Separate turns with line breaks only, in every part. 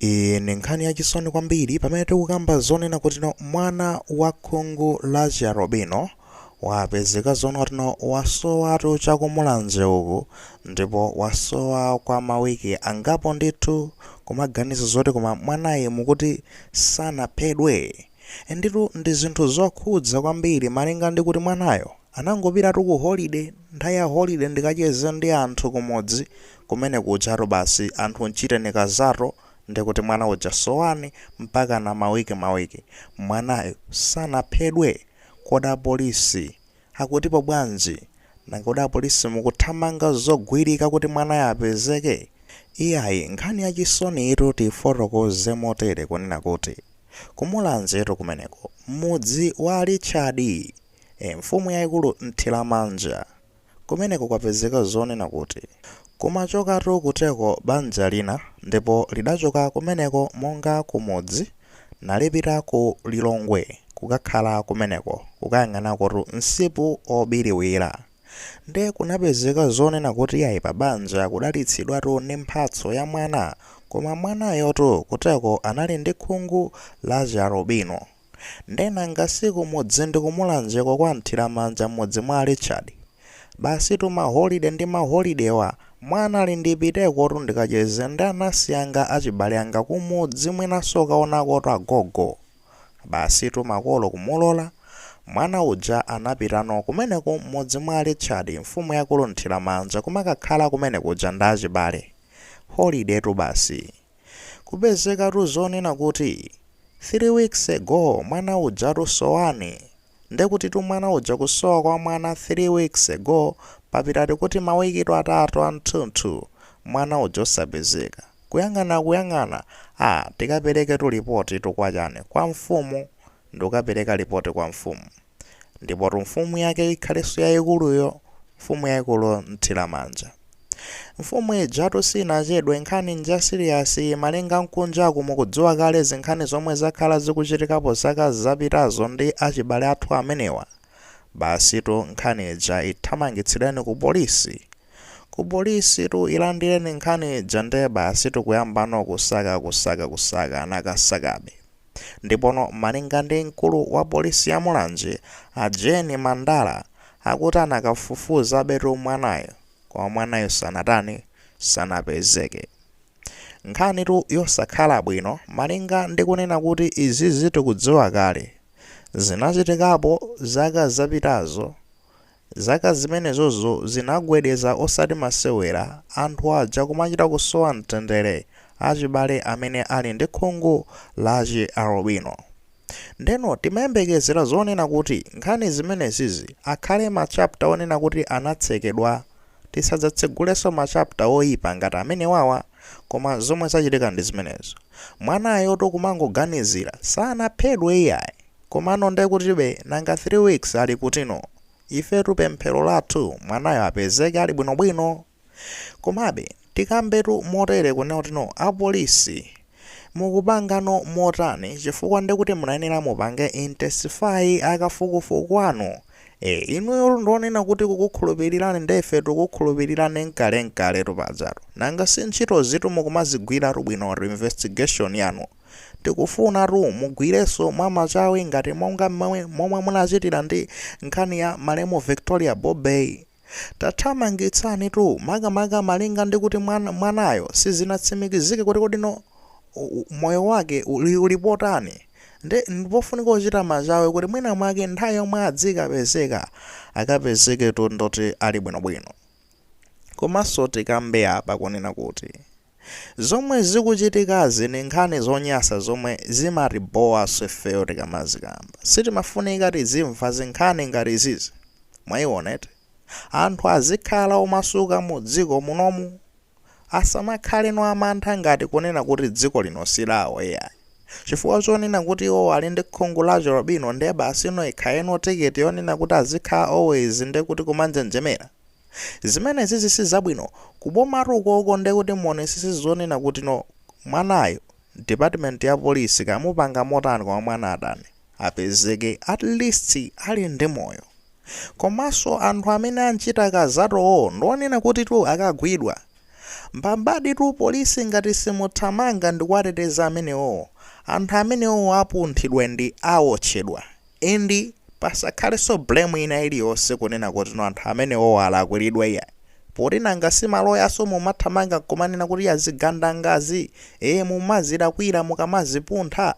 Ni nkhani yachisoni kwambiri pamene tikukamba zonena kuti mwana wa khungu la chiarobino wapezeka zono tino wasowatu chakumulanje uku ndipo wasowa kwa mawiki angapo ndithu kumaganiza zoti koma mwanayi mukuti sanaphedwe. Nditu ndi zinthu zokhudza kwambiri malinga ndi kuti mwanayo anangopitatu ku holiday. Nthawi ya holiday ndikacheze ndi anthu kumodzi kumene kuchatu basi anthu nchiteneka zato ndikuti mwana uja sowani mpaka na mawiki mwanayo sanaphedwe. Koda polisi akutipo bwanji nangoda polisi mukuthamanga zogwirika kuti mwanayo apezeke. Iyayi nkhani yachisoni itu tifotokoze motere kunena kuti kumulanzetu kumeneko mudzi wa Richard mfumu yayikulu Mthiramanja kumeneko kwapezeka zonena kuti kumachokatu kuteko banja lina ndipo lidachoka kumeneko monga kumudzi nalipita ku Lilongwe kukakhala kumeneko kukayang'anakotu msipu obiriwira. Nde kunapezeka zonena kuti yayi pa banja kudalitsidwatu ndi mphatso ya mwana koma mwanayotu kuteko anali ndi khungu la chiarobino. Ndenanga siku mudzi ndi kumulanjeko kwa Mthiramanja mudzi mwa Richard basi tu maholiday ndi maholidewa mwana ali ndipitekotu ndikacheze ndi anasiyanga achibale anga kumudzi mwinaso kaonakotu agogo. Basi tu makolo kumulola mwana uja anapitano kumeneko mudzi mwa Richard mfumu yakulu Mthiramanja kumakakhala kumeneko uja ndi achibale holiday tu. Basi kupezeka tu zonena kuti 3 weeks ago mwana uja sowani. Ndekuti tu mwana uja kusowa kwa mwana 3 weeks ago papitati kuti mawiki atatu anthunthu mwana uja osapezeka. Kuyang'ana tikapereke tu ripoti tukwachane kwa mfumu ndikukapereka ripoti kwa mfumu ndipo tu mfumu yake ikhalenso yayikuluyo mfumu yayikulu Mthiramanja. Mfumu ijatu sinachedwe nkhani nja siriyasi malinga mkunjaku mukudziwa kale zinkhani zomwe zakhala zikuchitikapo zaka zapitazo ndi achibale athu amenewa. Basi tu nkhani ija ithamangitsidweni ku polisi. Ku polisi tu ilandireni nkhani ija nde basi tu kuyambano kusaka anakasakabe. Ndipono malinga ndi mkulu wa polisi ya Mulanje Jane Mandala akuti anakafufuza betu mwanayo kwa mwanayo sanapezeke. Nkhani tu yosakhala bwino malinga ndi kunena kuti izi zitikudziwa kale zinachitikapo zaka zapitazo. Zaka zimenezozo zinagwedeza osati masewera anthu aja kumachita kusowa mtendere achibale amene ali ndi khungu la chiarobino. Ndeno timayembekezera zonena kuti nkhani zimenezizi akhale machapta onena kuti anatsekedwa. Tisadzatsegulenso machapta oyipa ngati amene wawa koma zomwe zachitika ndi zimenezo. Mwanayo tokumangoganizira sanaphedwe iyayi komano ndekutibe nanga 3 weeks ali kutino. Ifetu pemphero lathu mwanayo apezeke ali bwinobwino. Komabe tikambetu motere kunena kuti apolisi mukupangano motani chifukwa ndekuti munayenera mupange intensify akafukufuku anu. Inuyo ndonena kuti kukukhulupirirani ndefe tikukhulupirirani nkale tupadzatu nanga si ntchito zitu mukumazigwira bwino investigation yanu. Tikufuna mugwireso mwa machawi ngati monga momwe munachitira ndi nkhani ya Malemu Victoria Bobey. Tathamangitsani tu makamaka malinga ndi kuti mwanayo sizinatsimikizike kuti kodino moyo wake ulipotani. Ndipofunika kuchita machawi kuti mwina mwake nthawi yomwe adzikapezeka akapezeke tu ndoti ali bwinobwino. Komanso tikambe apa kunena kuti zomwe zikuchitikazi ni nkhani zonyasa zomwe zimatibowa ifeyo tikamazikamba. Sitimafunika tizimva zinkhani ngati izizi. Mwayioneti anthu azikhala omasuka mu dziko munomu asamakhale no amantha ngati kunena kuti dziko lino silawo iyayi. Chifukwa chonena kuti iwo ali ndi khungu la chiarobino nde basi no ikhaeno tiketi yonena kuti azikhala always nde kuti kumanjenjemera. Zimene zizi sizabwino kubomatu ukoko nde kuti mone sizonena kuti mwanayo department ya polisi kamupanga motani kwa mwana adani apezeke at least ali ndi moyo. Komanso anthu amene anchita kazatowo ndonena kuti tu akagwidwa mbambadi tu polisi ngati simuthamanga ndi kuwateteza amenewo, anthu amenewo apunthidwe ndi awotchedwa, indi pasakhalenso blame ina iliyonse kunena kuti no anthu amenewo alakwiridwa iya, poti nanga simaloyaso mumathamanga kumanena kuti aziganda ngazi, mumazilakwira mukamazipuntha,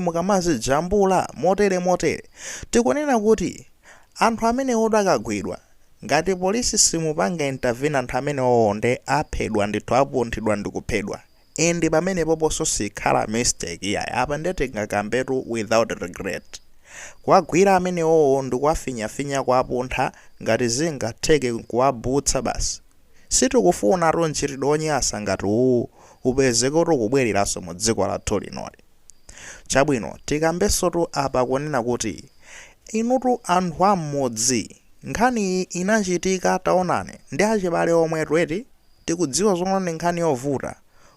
mukamazijambula motere. Tikunena kuti anthu amenewo akagwidwa, ngati polisi simupanga intervene anthu amenewo nde aphedwa ndithu, apunthidwa ndi kuphedwa, indi pamenepo ponso sikhala mistake iya, apa ndetingakambetu without regret. Kuwagwira amenewo ndi kuwafinyafinya kuwapuntha ngati zingatheke kuwabutsa basi. Sitikufuna mchitidwe wonyansa ngati uwu upezeke kuti ukubwereranso mu dziko lathu linoli. Chabwino tikambensotu apa kunena kuti inutu anthu am'mudzi, nkhani iyi inachitika taonani ndi achibale omwe tweti tikudziwa zomwe nkhani yovuta,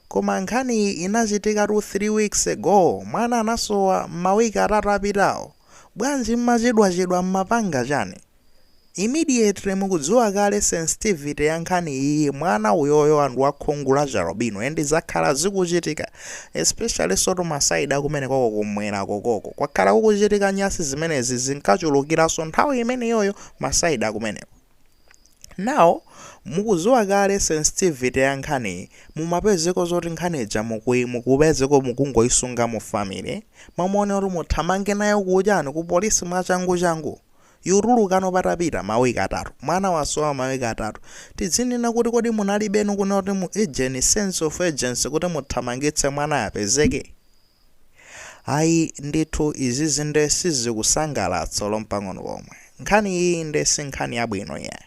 koma nkhani iyi inachitika 3 weeks ago, mwana anasowa mawiki atatu apitawo. Bwanji mmachedwachedwa mmapanga chani? Immediately mukudziwa kale sensitivity ya nkhani iyi, mwana uyoyo anthu akhungu la Jarobino endi zakhala zikuchitika, especially soto masaidi akumene kwako kumwera kokoko kwakhala kukuchitika nyasi zimenezi zinkachulukiranso nthawi imeneyoyo masaidi akumeneko. Now mukudziwa kale sensitivity ya nkhani, mumapezeko zoti nkhanija mukupezeko mukungoyisunga mu family, mwamuone kuti muthamange nayo kuchani ku polisi mwachangu yutulukano patapita mawiki atatu, mwana wasowa mawiki atatu. Tidzinena kuti kodi munalibenu kuna kuti mu sense of urgency kuti muthamangitse mwana apezeke? Ayi ndithu izi zinde sizikusangalatsa lompang'ono pomwe. Nkhani iyi nde si nkhani yabwino ya.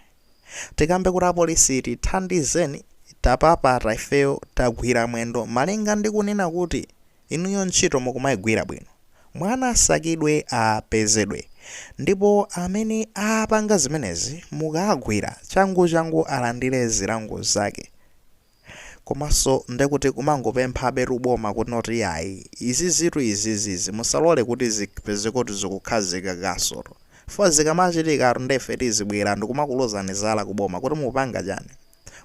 Tikambe kuti apolisi tithandizeni, tapapata ifeyo tagwira mwendo malinga ndi kunena kuti inuyo ntchito mukumayigwira bwino, mwana asakidwe apezedwe, ndipo amene apanga zimenezi mukagwira changu alandire zilango zake. Komanso ndekuti kumangopempha beru boma kuti noti yayi izi zitu izizizi musalole kuti zipeze kuti zikukhazika kasoro, fo zikamachitika ndefe tizibwera ndikumakulozani zala kuboma kuti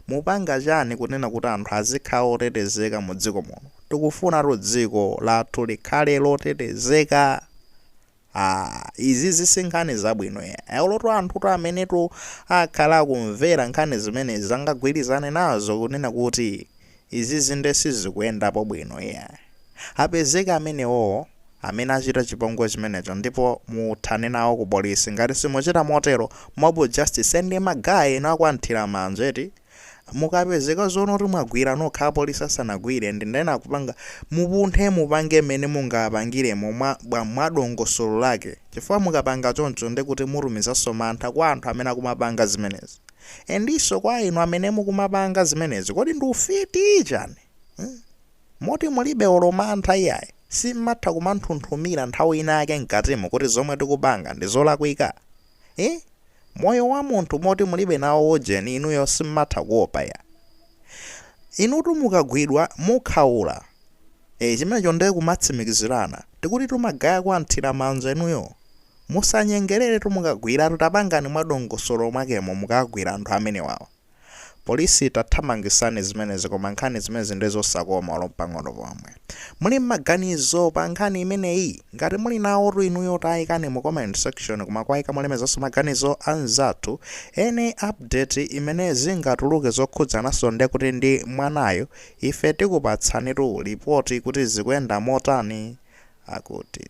mupanga chani kunena kuti anthu azikhala otetezeka mu dziko muno. Tikufuna dziko lathu likhale lotetezeka. Izi zisinkhani zabwino ya oloto anthu amenetu akhala kumvera nkhani zimene zangagwirizane nazo kunena kuti izi zinde sizikuyendapo bwino ya. Apezeka amenewo amene achita chipongwe chimenecho ndipo muthane nawo ku polisi. Ngati simuchita motero mob justice ende magayi nakwanthira manjeti, mukapezeka zono kuti mwagwira nokha polisi asanagwire ndendena kupanga mupunthe mupange mene mungapangiremo mwadongosolo lake, chifukwa mukapanga choncho ndekuti mutumizanso mantha kwa anthu amene akumapanga zimenezi. Endiso kwa inu amene mukumapanga zimenezi kodi ndi ufiti chani? Moti mulibe olomantha iyayi, simatha kumanthunthumira nthawi inake mkatimo kuti zomwe tikupanga ndi zolakwika. Moyo wa munthu moti mulibe nawo wojeni inuyo simatha kuopa ya. Inutu mukagwidwa mukhaula, chimenecho ndeye kumatsimikizirana tikuti tumagaya kwanthira manja inuyo. Musanyengerere mukagwira tutapangani mwadongosolo mwakemo mukagwira anthu amene wawo. Polisi tathamangisani zimenezi koma nkhani zimene ndizosakoma olompang'ono pomwe. Muli maganizo pa nkhani imeneyi? Ngati muli nawo inuyo tayikani mu comment section koma kwayika mulemezanso maganizo anzathu. Ene update imene zingatuluke zokhudzananso ndi kuti ndi mwanayo ife tikupatsani report kuti zikuyenda motani akuti